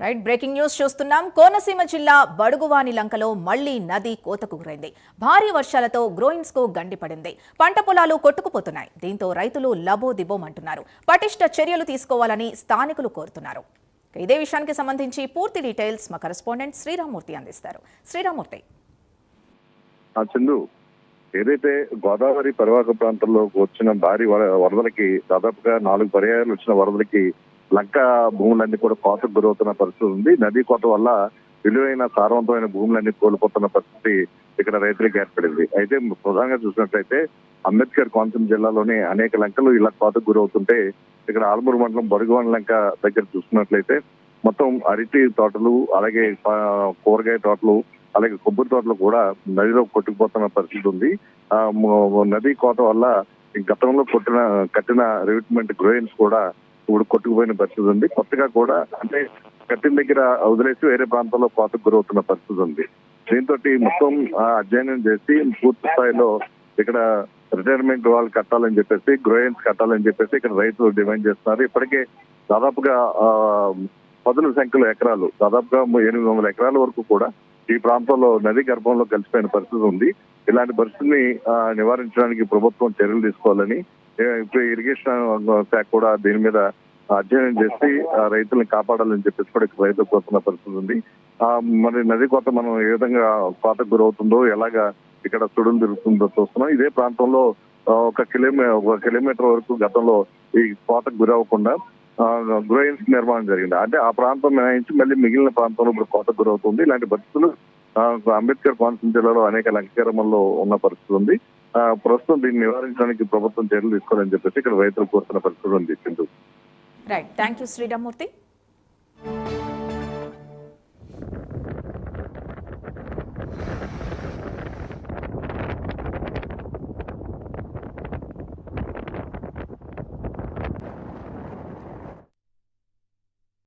Right, breaking news చూస్తున్నాం. కోనసీమ జిల్లా బడుగువాని లంకలో మళ్లీ నది కోతకు గురైంది. భారీ వర్షాలతో గ్రోయిన్స్ కు గండిపడింది. పంట పొలాలు కొట్టుకుపోతున్నాయి. దీంతో రైతులు లబోదిబోమంటున్నారు. పటిష్ట చర్యలు తీసుకోవాలని స్థానికులు కోరుతున్నారు. ఇదే విషయానికి సంబంధించి పూర్తి డీటెయిల్స్ మా కరెస్పాండెంట్ శ్రీరామూర్తి అందిస్తారు. శ్రీరామూర్తి. చందు, ఏదైతే గోదావరి పరివాహక ప్రాంతంలో వచ్చిన భారీ వరదలకి దాదాపుగా 4 పర్యాయాలు వచ్చిన వరదలకి లంక భూములన్నీ కూడా కోతకు గురవుతున్న పరిస్థితి ఉంది. నదీ కోత వల్ల విలువైన సారవంతమైన భూములన్నీ కోల్పోతున్న పరిస్థితి ఇక్కడ రైతులకు ఏర్పడింది. అయితే ప్రధానంగా చూసినట్లయితే అంబేద్కర్ కోనసీమ జిల్లాలోని అనేక లంకలు ఇలా కోతకు గురవుతుంటే ఇక్కడ ఆల్మూరు మండలం బడుగువాని లంక దగ్గర చూసుకున్నట్లయితే మొత్తం అరటి తోటలు, అలాగే కూరగాయ తోటలు, అలాగే కొబ్బరి తోటలు కూడా నదిలో కొట్టుకుపోతున్న పరిస్థితి ఉంది. నదీ కోత వల్ల గతంలో కట్టిన రివిట్మెంట్ గ్రోయిన్స్ కూడా ఇప్పుడు కొట్టుకుపోయిన పరిస్థితి ఉంది. కొత్తగా కూడా అంటే కట్టిన దగ్గర వదిలేసి వేరే ప్రాంతాల్లో కోతకు గురవుతున్న పరిస్థితి ఉంది. దీంతో మొత్తం అధ్యయనం చేసి పూర్తి స్థాయిలో ఇక్కడ రిటైర్మెంట్ వాళ్ళు కట్టాలని చెప్పేసి, గ్రోయిన్స్ కట్టాలని చెప్పేసి ఇక్కడ రైతులు డిమాండ్ చేస్తున్నారు. ఇప్పటికే దాదాపుగా పదుల సంఖ్యలో ఎకరాలు, దాదాపుగా 800 ఎకరాల వరకు కూడా ఈ ప్రాంతంలో నదీ గర్భంలో కలిసిపోయిన పరిస్థితి ఉంది. ఇలాంటి పరిస్థితిని నివారించడానికి ప్రభుత్వం చర్యలు తీసుకోవాలని, ఇప్పుడు ఇరిగేషన్ శాఖ కూడా దీని మీద అధ్యయనం చేసి రైతులను కాపాడాలని చెప్పేసి కూడా ఇక్కడ రైతులు కోరుతున్న పరిస్థితి ఉంది. మరి నది కోత మనం ఏ విధంగా కోతకు గురవుతుందో, ఎలాగా ఇక్కడ సుడులు తిరుగుతుందో చూస్తున్నాం. ఇదే ప్రాంతంలో ఒక కిలోమీటర్ వరకు గతంలో ఈ కోతకు గురవ్వకుండా గ్రోయిన్స్ నిర్మాణం జరిగింది. అంటే ఆ ప్రాంతం మినహాయించి మళ్ళీ మిగిలిన ప్రాంతంలో ఇప్పుడు కోతకు గురవుతుంది. ఇలాంటి పరిస్థితులు అంబేద్కర్ కోనసీమ జిల్లాలో అనేక లంకగ్రామంలో ఉన్న పరిస్థితి ఉంది. ప్రస్తుతం దీన్ని నివారించడానికి ప్రభుత్వం చర్యలు తీసుకోవాలని చెప్పేసి ఇక్కడ రైతులు కోరుతున్న పరిస్థితి ఉంది. Right, thank you Sriramurthy.